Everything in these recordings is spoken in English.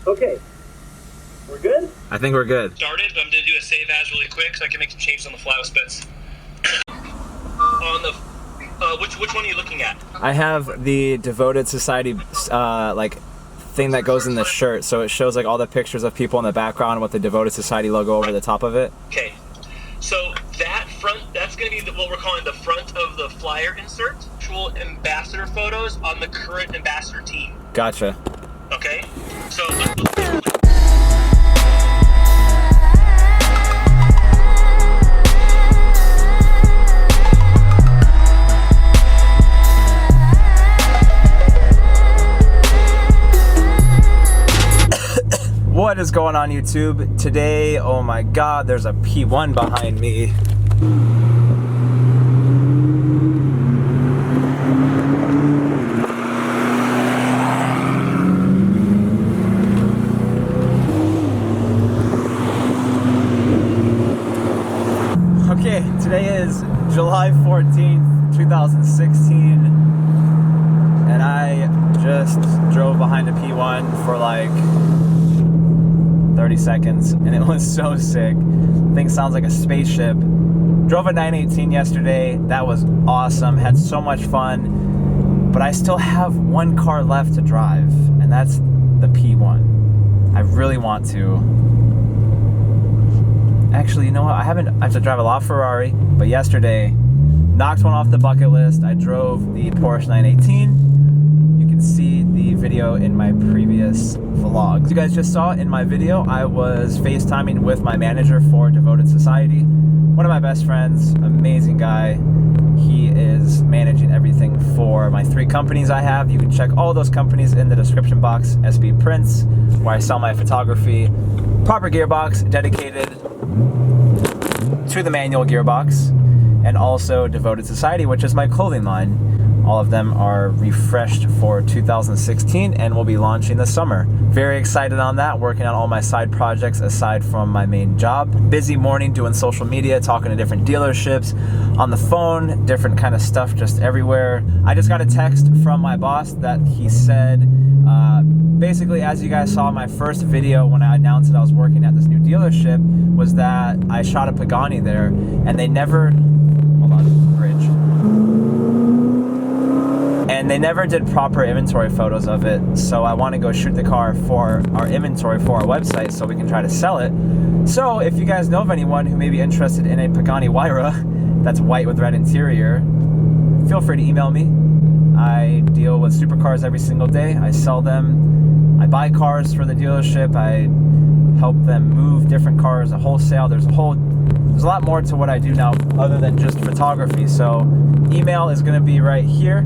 Okay, we're good? I think we're good. Started, but I'm going to do a save as really quick so I can make some changes on the fly with Spence. On the, which one are you looking at? I have the Devoted Society like thing that goes in the shirt, so it shows like all the pictures of people in the background with the Devoted Society logo over the top of it. Okay, so that front, that's going to be what we're calling the front of the flyer insert. Actual ambassador photos on the current ambassador team. Gotcha. Okay, so What is going on, YouTube? Today, oh my god, there's a P1 behind me. Okay, today is July 14th, 2016, and I just drove behind a P1 for like 30 seconds, and it was so sick. Thing sounds like a spaceship. Drove a 918 yesterday. That was awesome. Had so much fun. But I still have one car left to drive, and that's the P1. I really want to. Actually, you know what? I have to drive a lot of Ferrari, but yesterday, knocked one off the bucket list. I drove the Porsche 918. You can see the video in my previous vlog. As you guys just saw in my video, I was FaceTiming with my manager for Devoted Society. One of my best friends, amazing guy. He is managing everything for my 3 companies I have. You can check all those companies in the description box. SB Prints, where I sell my photography. Proper Gearbox, dedicated to the manual gearbox. And also Devoted Society, which is my clothing line. All of them are refreshed for 2016 and will be launching this summer. Very excited on that, working on all my side projects aside from my main job. Busy morning doing social media, talking to different dealerships, on the phone, different kind of stuff just everywhere. I just got a text from my boss that he said, basically, as you guys saw in my first video when I announced that I was working at this new dealership, was that I shot a Pagani there and they never, hold on, bridge. And they never did proper inventory photos of it, so I want to go shoot the car for our inventory for our website so we can try to sell it. So if you guys know of anyone who may be interested in a Pagani Huayra that's white with red interior, feel free to email me. I deal with supercars every single day. I sell them. I buy cars for the dealership. I help them move different cars, a wholesale. There's a lot more to what I do now other than just photography. So email is going to be right here.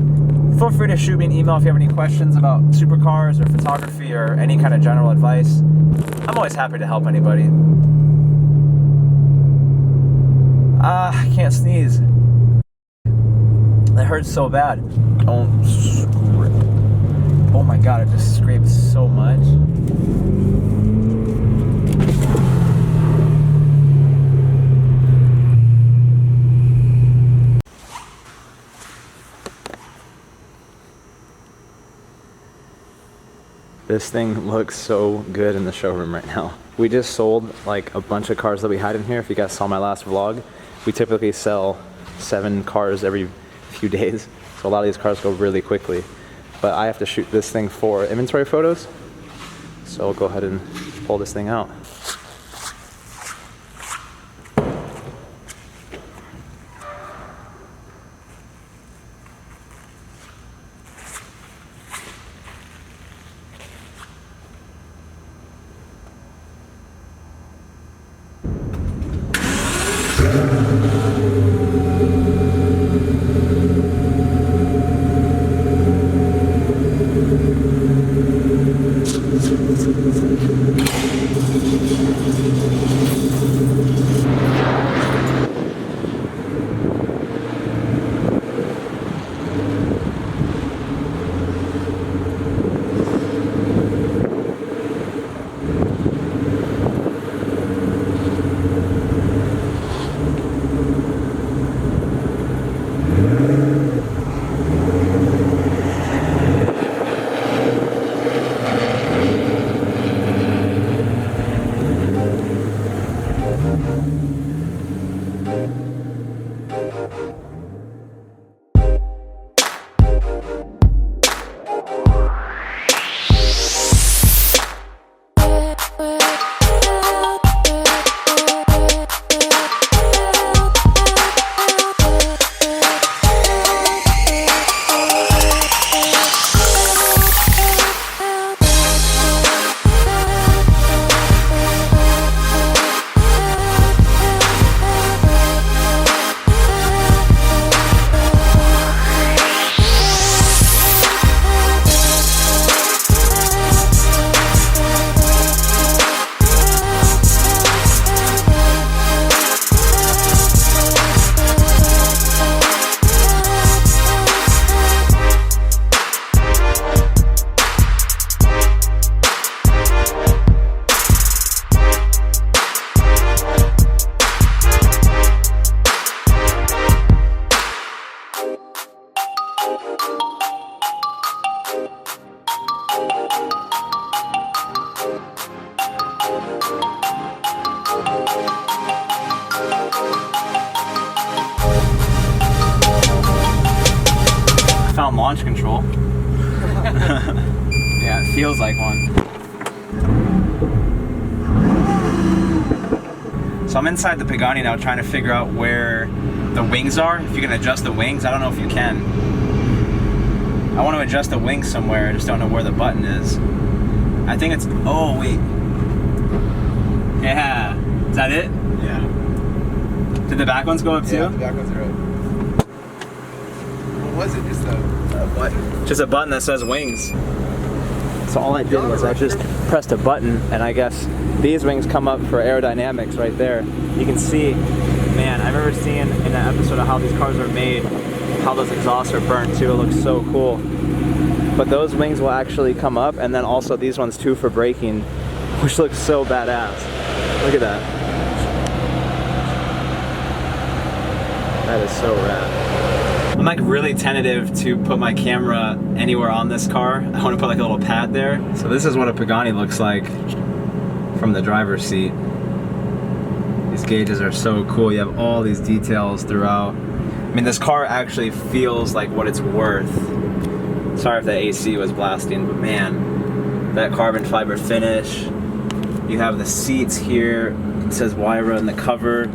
Feel free to shoot me an email if you have any questions about supercars or photography or any kind of general advice. I'm always happy to help anybody. I can't sneeze. That hurts so bad. Don't scrape. Oh my god, it just scraped so much. This thing looks so good in the showroom right now. We just sold like a bunch of cars that we had in here. If you guys saw my last vlog, we typically sell 7 cars every few days. So a lot of these cars go really quickly. But I have to shoot this thing for inventory photos. So I'll go ahead and pull this thing out. launch control. Yeah, it feels like one. So I'm inside the Pagani now trying to figure out where the wings are. If you can adjust the wings, I don't know if you can. I want to adjust the wings somewhere, I just don't know where the button is. I think it's, oh wait. Yeah, is that it? Yeah. Did the back ones go up too? Yeah, the back ones are up. What was it? Just a button? Just a button that says wings. So all I did was I just pressed a button, and I guess these wings come up for aerodynamics right there. You can see, man, I remember seeing in an episode of how these cars are made, how those exhausts are burnt too. It looks so cool. But those wings will actually come up, and then also these ones too for braking, which looks so badass. Look at that. That is so rad. I'm like really tentative to put my camera anywhere on this car. I want to put like a little pad there. So this is what a Pagani looks like from the driver's seat. These gauges are so cool. You have all these details throughout. I mean, this car actually feels like what it's worth. Sorry if the AC was blasting, but man, that carbon fiber finish. You have the seats here. It says Wyra in the cover.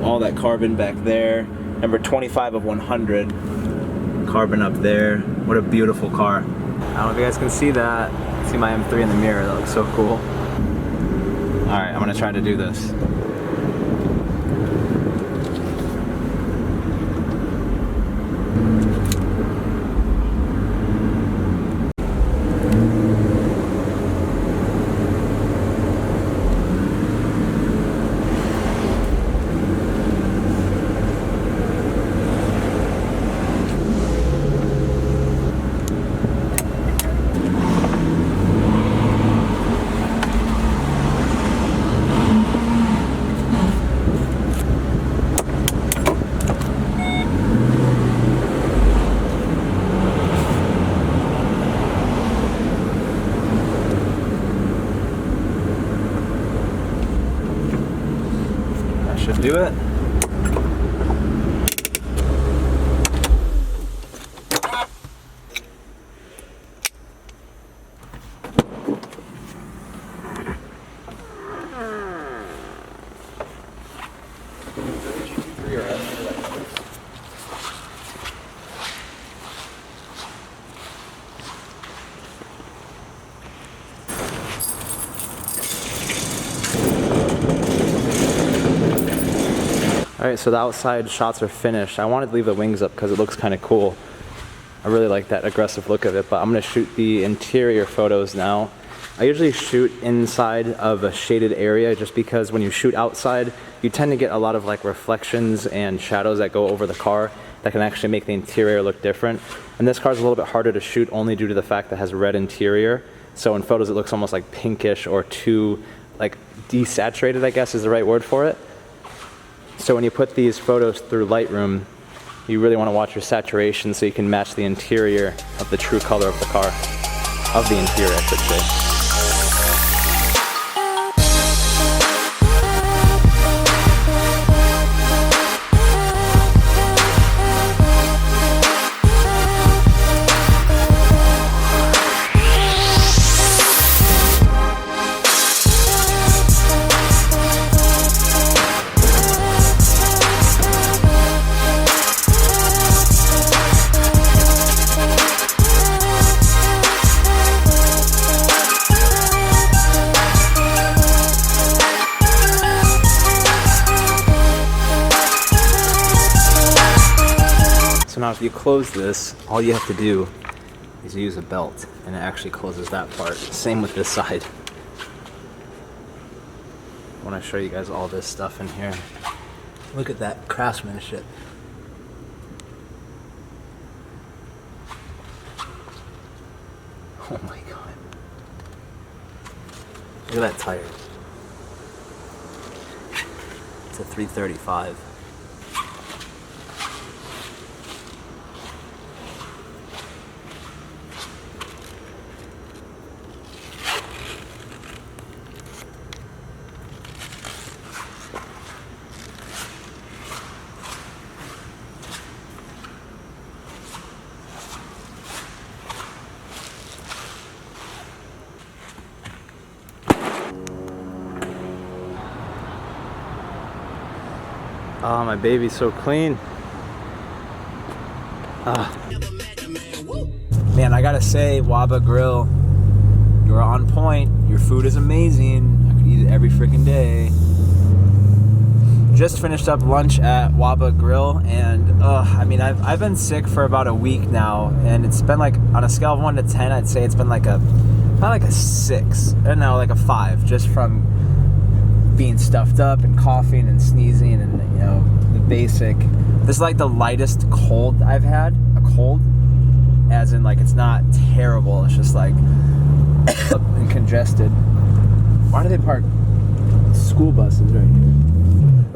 All that carbon back there. Number 25 of 100. Carbon up there. What a beautiful car. I don't know if you guys can see that. See my M3 in the mirror. That looks so cool. Alright, I'm gonna try to do this. Should do it. Alright, so the outside shots are finished. I wanted to leave the wings up because it looks kind of cool. I really like that aggressive look of it, but I'm going to shoot the interior photos now. I usually shoot inside of a shaded area just because when you shoot outside, you tend to get a lot of like reflections and shadows that go over the car that can actually make the interior look different. And this car is a little bit harder to shoot only due to the fact that it has red interior. So in photos it looks almost like pinkish or too like desaturated, I guess is the right word for it. So when you put these photos through Lightroom, you really want to watch your saturation so you can match the interior of the true color of the car. Of the interior, I should say. So now if you close this, all you have to do is use a belt and it actually closes that part. Same with this side. I want to show you guys all this stuff in here. Look at that craftsmanship. Oh my god. Look at that tire. It's a 335. Oh, my baby's so clean. Man, I gotta say, Waba Grill, you're on point. Your food is amazing. I could eat it every freaking day. Just finished up lunch at Waba Grill, and I mean, I've been sick for about a week now, and it's been like, on a scale of 1 to 10, I'd say it's been like a, not like a 6, no, like a 5, just from being stuffed up and coughing and sneezing and, you know, the basic. This is like the lightest cold I've had, a cold, as in like it's not terrible, it's just like and congested. Why do they park school buses right here?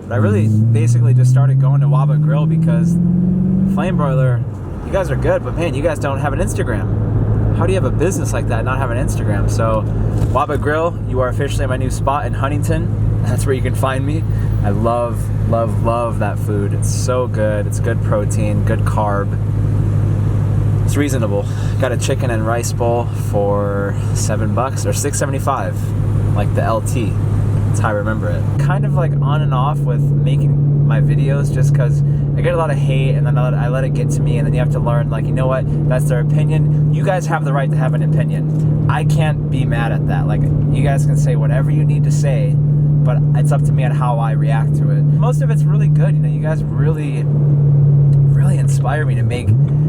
But I really basically just started going to Waba Grill because Flame Broiler, you guys are good, but man, you guys don't have an Instagram. How do you have a business like that and not have an Instagram? So Waba Grill, you are officially my new spot in Huntington. That's where you can find me. I love, love, love that food. It's so good. It's good protein, good carb. It's reasonable. Got a chicken and rice bowl for $7 or $6.75, like the LT. That's how I remember it. Kind of like on and off with making my videos, just because I get a lot of hate, and then I let it get to me, and then you have to learn, like, you know what, that's their opinion. You guys have the right to have an opinion. I can't be mad at that. Like, you guys can say whatever you need to say, but it's up to me on how I react to it. Most of it's really good. You know, you guys really, really inspire me to make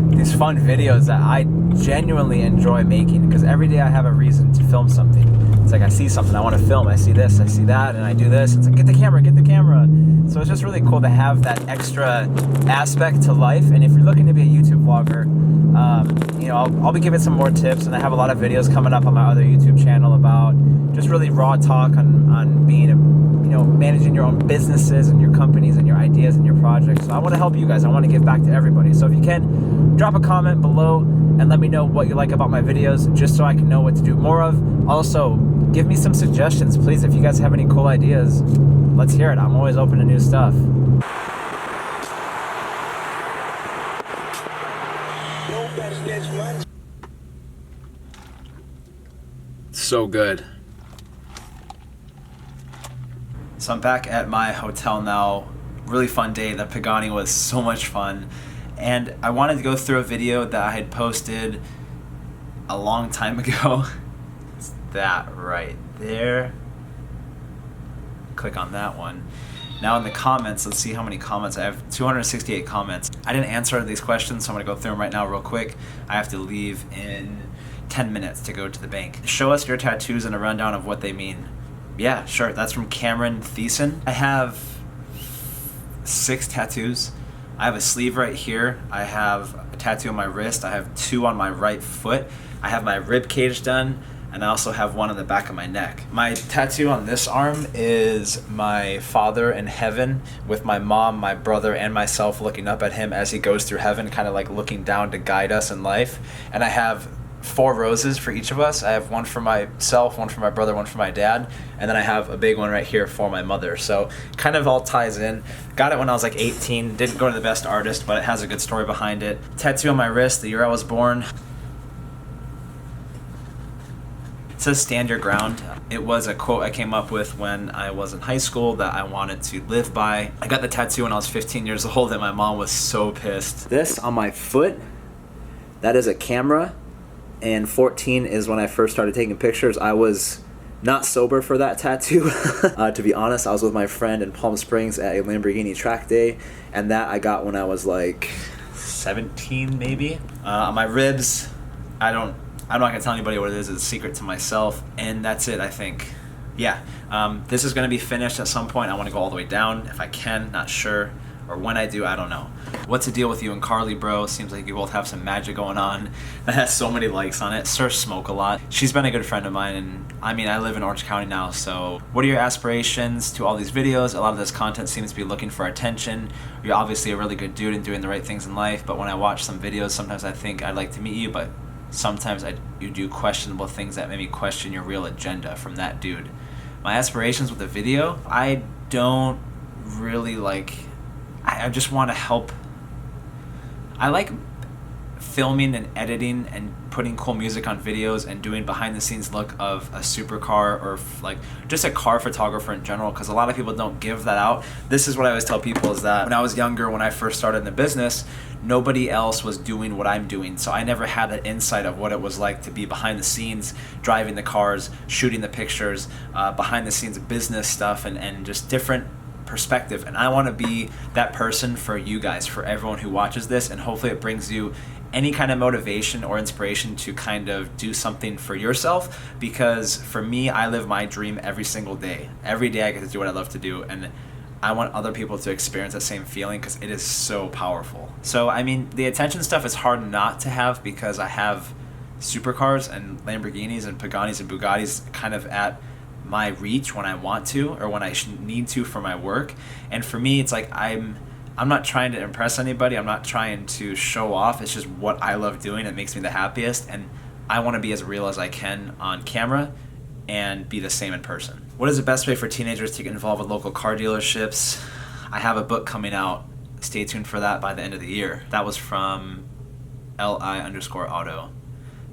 these fun videos that I genuinely enjoy making, because every day I have a reason to film something. It's like I see something I want to film, I see this, I see that, and I do this. It's like, get the camera, get the camera. So it's just really cool to have that extra aspect to life. And if you're looking to be a YouTube vlogger, you know, I'll be giving some more tips, and I have a lot of videos coming up on my other YouTube channel about just really raw talk on being a, you know, managing your own businesses and your companies and your ideas and your projects. So I want to help you guys. I want to give back to everybody. So if you can, drop a comment below and let me know what you like about my videos, just so I can know what to do more of. Also, give me some suggestions, please. If you guys have any cool ideas, let's hear it. I'm always open to new stuff. So good. So I'm back at my hotel now. Really fun day. The Pagani was so much fun. And I wanted to go through a video that I had posted a long time ago. It's that right there. Click on that one. Now in the comments, let's see how many comments. I have 268 comments. I didn't answer these questions, so I'm gonna go through them right now real quick. I have to leave in 10 minutes to go to the bank. Show us your tattoos and a rundown of what they mean. Yeah, sure. That's from Cameron Thiessen. I have 6 tattoos. I have a sleeve right here. I have a tattoo on my wrist. I have 2 on my right foot. I have my rib cage done, and I also have 1 on the back of my neck. My tattoo on this arm is my father in heaven, with my mom, my brother, and myself looking up at him as he goes through heaven, kind of like looking down to guide us in life. And I have 4 roses for each of us. I have 1 for myself, 1 for my brother, 1 for my dad, and then I have a big one right here for my mother. So kind of all ties in. Got it when I was like 18. Didn't go to the best artist, but it has a good story behind it. Tattoo on my wrist, the year I was born. It says "Stand Your Ground." It was a quote I came up with when I was in high school that I wanted to live by. I got the tattoo when I was 15 years old, and my mom was so pissed. This on my foot, that is a camera. And 14 is when I first started taking pictures. I was not sober for that tattoo. To be honest, I was with my friend in Palm Springs at a Lamborghini track day, and that I got when I was like 17 maybe. On my ribs, I'm not gonna tell anybody what it is. It's a secret to myself, and that's it, I think. Yeah, this is gonna be finished at some point. I wanna go all the way down if I can, not sure. Or when I do, I don't know. What's the deal with you and Carly, bro? Seems like you both have some magic going on. That has so many likes on it. Sir Smoke a lot. She's been a good friend of mine, and I mean, I live in Orange County now, so what are your aspirations to all these videos? A lot of this content seems to be looking for attention. You're obviously a really good dude and doing the right things in life, but when I watch some videos, sometimes I think I'd like to meet you, but sometimes you do questionable things that make me question your real agenda from that dude. My aspirations with the video, I don't really like... I just want to help. I like filming and editing and putting cool music on videos and doing behind the scenes look of a supercar or like just a car photographer in general, because a lot of people don't give that out. This is what I always tell people, is that when I was younger, when I first started in the business, nobody else was doing what I'm doing, so I never had that insight of what it was like to be behind the scenes, driving the cars, shooting the pictures, behind the scenes business stuff, and just different perspective. And I want to be that person for you guys, for everyone who watches this, and hopefully it brings you any kind of motivation or inspiration to kind of do something for yourself, because for me, I live my dream every single day. Every day I get to do what I love to do, and I want other people to experience that same feeling because it is so powerful. So I mean, the attention stuff is hard not to have because I have supercars and Lamborghinis and Paganis and Bugattis kind of at my reach when I want to or when I need to for my work. And for me, it's like I'm not trying to impress anybody. I'm not trying to show off. It's just what I love doing. It makes me the happiest, and I want to be as real as I can on camera and be the same in person. What is the best way for teenagers to get involved with local car dealerships? I have a book coming out. Stay tuned for that by the end of the year. That was from li_auto.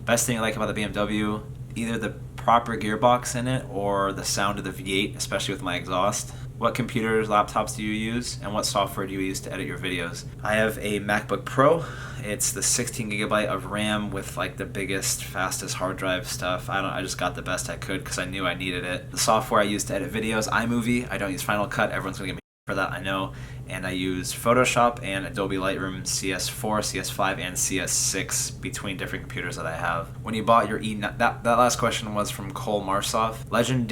Best thing I like about the BMW, either the proper gearbox in it or the sound of the V8, especially with my exhaust. What computers, laptops do you use, and what software do you use to edit your videos? I have a MacBook Pro. It's the 16 gigabyte of RAM with like the biggest, fastest hard drive stuff. I just got the best I could because I knew I needed it. The software I use to edit videos, iMovie. I don't use Final Cut. Everyone's gonna get me for that, I know. And I use Photoshop and Adobe Lightroom CS4, CS5, and CS6 between different computers that I have. When you bought your that last question was from Cole Marsoff. Legend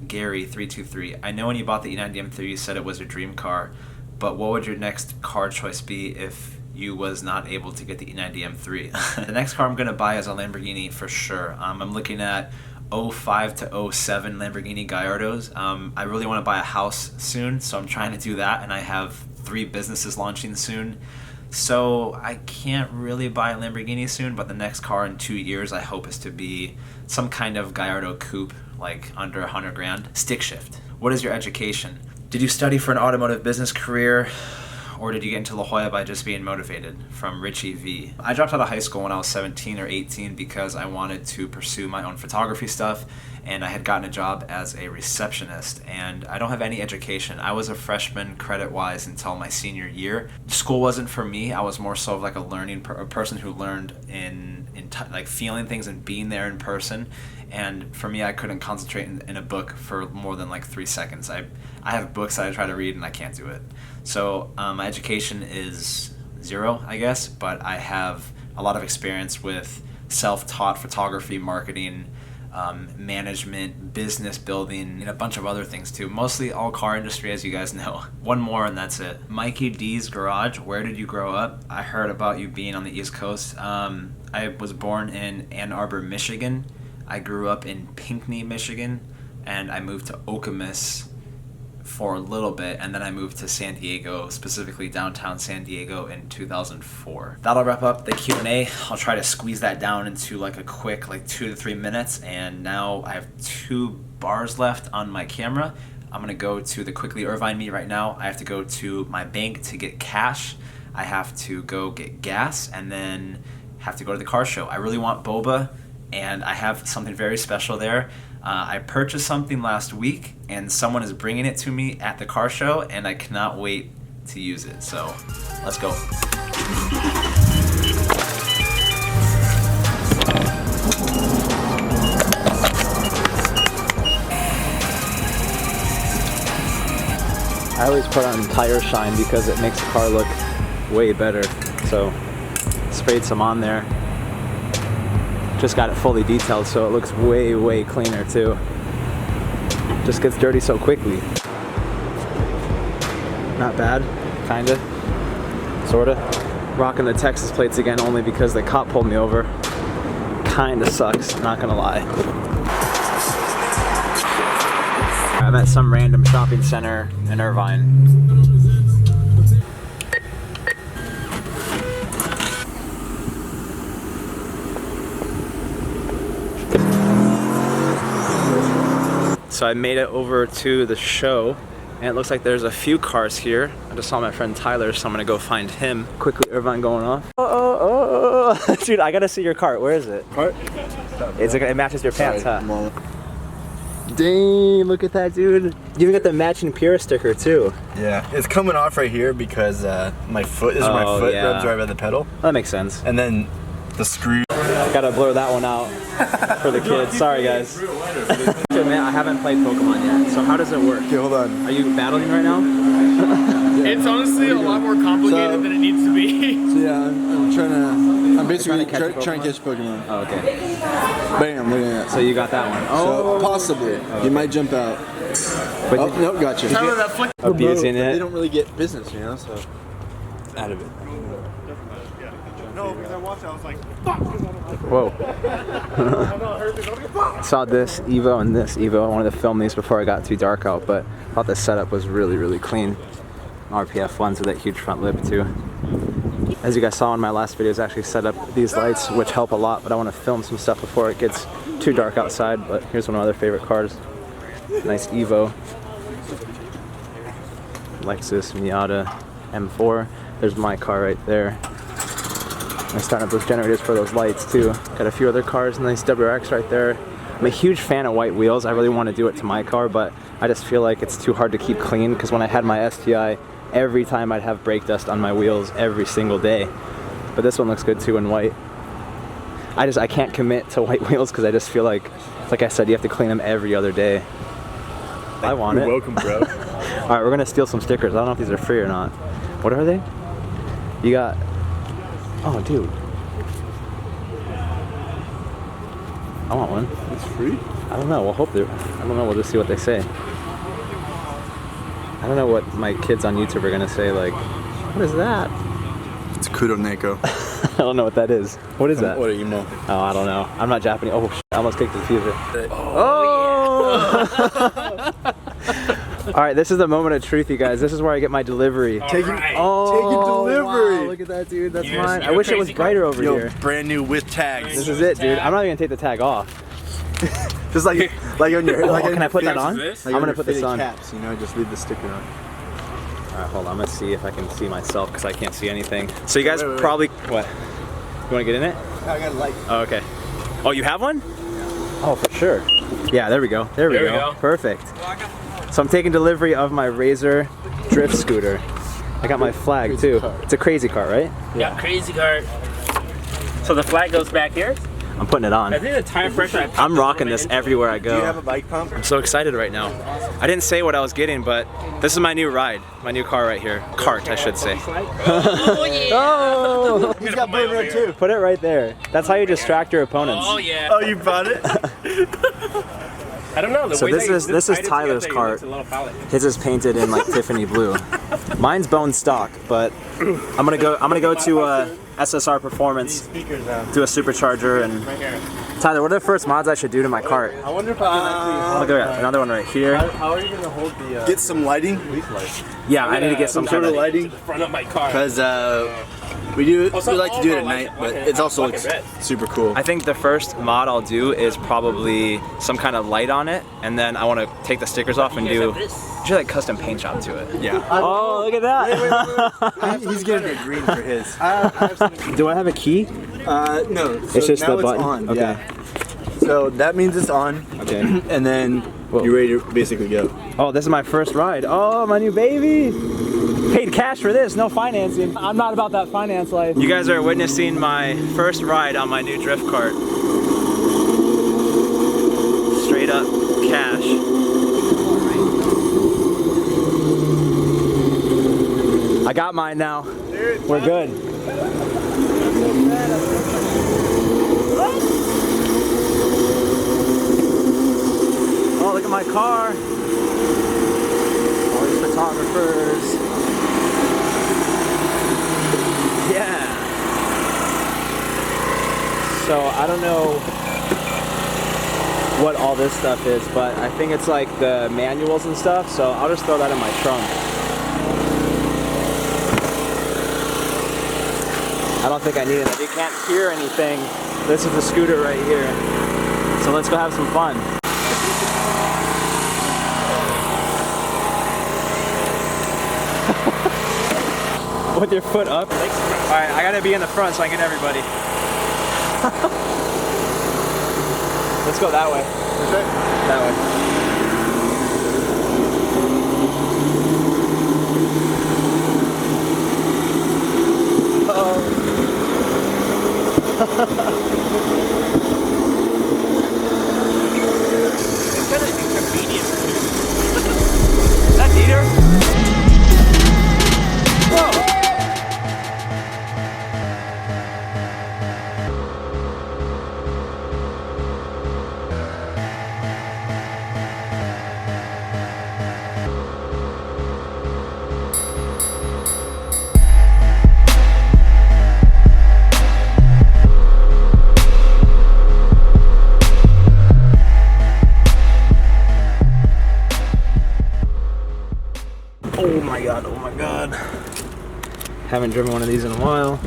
Gary 323. I know when you bought the E90 M3, you said it was your dream car, but what would your next car choice be if you was not able to get the E90 M3? The next car I'm gonna buy is a Lamborghini for sure. I'm looking at 05 to 07 Lamborghini Gallardos. I really want to buy a house soon, so I'm trying to do that, and I have 3 businesses launching soon. So I can't really buy a Lamborghini soon, but the next car in 2 years I hope is to be some kind of Gallardo coupe, like under 100 grand. Stick shift. What is your education? Did you study for an automotive business career, or did you get into La Jolla by just being motivated? From Richie V. I dropped out of high school when I was 17 or 18 because I wanted to pursue my own photography stuff, and I had gotten a job as a receptionist, and I don't have any education. I was a freshman credit-wise until my senior year. School wasn't for me. I was more so of like a learning a person who learned in like feeling things and being there in person. And for me, I couldn't concentrate in a book for more than like 3 seconds. I have books that I try to read and I can't do it. So my education is 0, I guess, but I have a lot of experience with self-taught photography, marketing, management, business building, and a bunch of other things too. Mostly all car industry, as you guys know. One more and that's it. Mikey D's Garage, where did you grow up? I heard about you being on the East Coast. I was born in Ann Arbor, Michigan. I grew up in Pinckney, Michigan, and I moved to Okemos for a little bit, and then I moved to San Diego, specifically downtown San Diego, in 2004. That'll wrap up the Q&A. I'll try to squeeze that down into like a quick 2 to 3 minutes, and now I have 2 bars left on my camera. I'm gonna go to the Quickly Irvine meet right now. I have to go to my bank to get cash. I have to go get gas, and then have to go to the car show. I really want boba, and I have something very special there. I purchased something last week, and someone is bringing it to me at the car show, and I cannot wait to use it. So, let's go. I always put on tire shine because it makes the car look way better. So, sprayed some on there. Just got it fully detailed, so it looks way, way cleaner too. Just gets dirty so quickly. Not bad, kinda, sorta. Rocking the Texas plates again only because the cop pulled me over. Kinda sucks, not gonna lie. I'm at some random shopping center in Irvine. So I made it over to the show. And it looks like there's a few cars here. I just saw my friend Tyler, so I'm gonna go find him. Quickly, Irvine going off. Oh. Dude, I gotta see your cart. Where is it? Cart? It matches your pants, huh? Marlon. Dang, look at that, dude. You even got the matching Pure sticker, too. Yeah, it's coming off right here because my foot, this is my foot rubs right by the pedal. That makes sense. And then the screw. Gotta blur that one out for the kids. Sorry, guys. To admit, I haven't played Pokemon yet, so how does it work? Okay, hold on. Are you battling right now? It's honestly a lot more complicated than it needs to be. So yeah, I'm basically trying to catch Pokemon. Oh, okay. Bam, look at that. So you got that one. So possibly, you might jump out. But Oh, nope, gotcha. abusing They it. don't really get business, you know, so out of it. No, because I watched it, I was like, Whoa. Saw this Evo and this Evo. I wanted to film these before I got too dark out, but I thought the setup was really, really clean. RPF lens with that huge front lip too. As you guys saw in my last video, I actually set up these lights, which help a lot, but I want to film some stuff before it gets too dark outside. But here's one of my other favorite cars. Nice Evo. Lexus Miata M4. There's my car right there. I'm starting up those generators for those lights too. Got a few other cars, nice WRX right there. I'm a huge fan of white wheels. I really want to do it to my car, but I just feel like it's too hard to keep clean because when I had my STI, every time I'd have brake dust on my wheels every single day. But this one looks good too in white. I can't commit to white wheels because I just feel like I said, you have to clean them every other day. I want it. You're welcome, bro. Alright, we're gonna steal some stickers. I don't know if these are free or not. What are they? You got... Oh, dude. I want one. It's free? I don't know. We'll hope they're... I don't know. We'll just see what they say. I don't know what my kids on YouTube are gonna say, like, what is that? It's Kudo Neko. I don't know what that is. What is that? What emo? Oh, I don't know. I'm not Japanese. Oh, shit. I almost kicked the diffuser. Oh! Alright, this is the moment of truth, you guys. This is where I get my delivery. Taking delivery. Wow, Look at that, dude. That's mine. I you're a wish it was crazy brighter over Yo, here. brand new with tags. This is it, dude. I'm not even gonna take the tag off. Just like on your Can I put that on? This? I'm gonna put this on. Caps, you know, just leave the sticker on. Alright, hold on. I'm gonna see if I can see myself because I can't see anything. So you guys Wait. probably... What? You wanna get in it? I got a light. Oh, okay. Oh, you have one? Oh, for sure. Yeah, there we go. There we go. Perfect. So I'm taking delivery of my Razor drift scooter. I got my flag too. It's a crazy cart, right? Yeah, crazy cart. So the flag goes back here? I'm putting it on. I think the tire pressure... I'm rocking this everywhere I Do you have go. a bike pump? I'm so excited right now. I didn't say what I was getting, but this is my new ride. My new car right here. Cart, I should say. Oh, yeah. Oh! He's got blue red too. Put it right there. That's how you distract your opponents. Oh, yeah. Oh, you bought it? I don't know. The So way this is Tyler's cart. His is painted in like Tiffany blue. Mine's bone stock, but I'm gonna go to SSR Performance, do a supercharger, and Tyler, what are the first mods I should do to my cart? I wonder if I can actually Look at another one right here. How are you gonna hold the get some lighting? Yeah, I need to get some Sort kind of of lighting front of my car. because we like to do it at night, but it's also looks super cool. I think the first mod I'll do is probably some kind of light on it, and then I want to take the stickers off and do like custom paint job to it. Yeah. Oh, look at that! He's getting a green for his. Do I have a key? No. So It's just now the button. on. Okay. Yeah. So that means it's on. Okay. And then you're ready to basically go. Oh, this is my first ride. Oh, my new baby! Paid cash for this, no financing. I'm not about that finance life. You guys are witnessing my first ride on my new drift cart. Straight up cash. I got mine now. We're good. Oh, look at my car. All these photographers. Yeah. So I don't know what all this stuff is, but I think it's like the manuals and stuff, so I'll just throw that in my trunk. I don't think I need it. You can't hear anything. This is the scooter right here. So let's go have some fun. With your foot up? Alright, I gotta be in the front so I get everybody. Let's go that way. Okay. That way. It's kind of inconvenient. Is that Dieter? Whoa! Oh my god, oh my god. Haven't driven one of these in a while.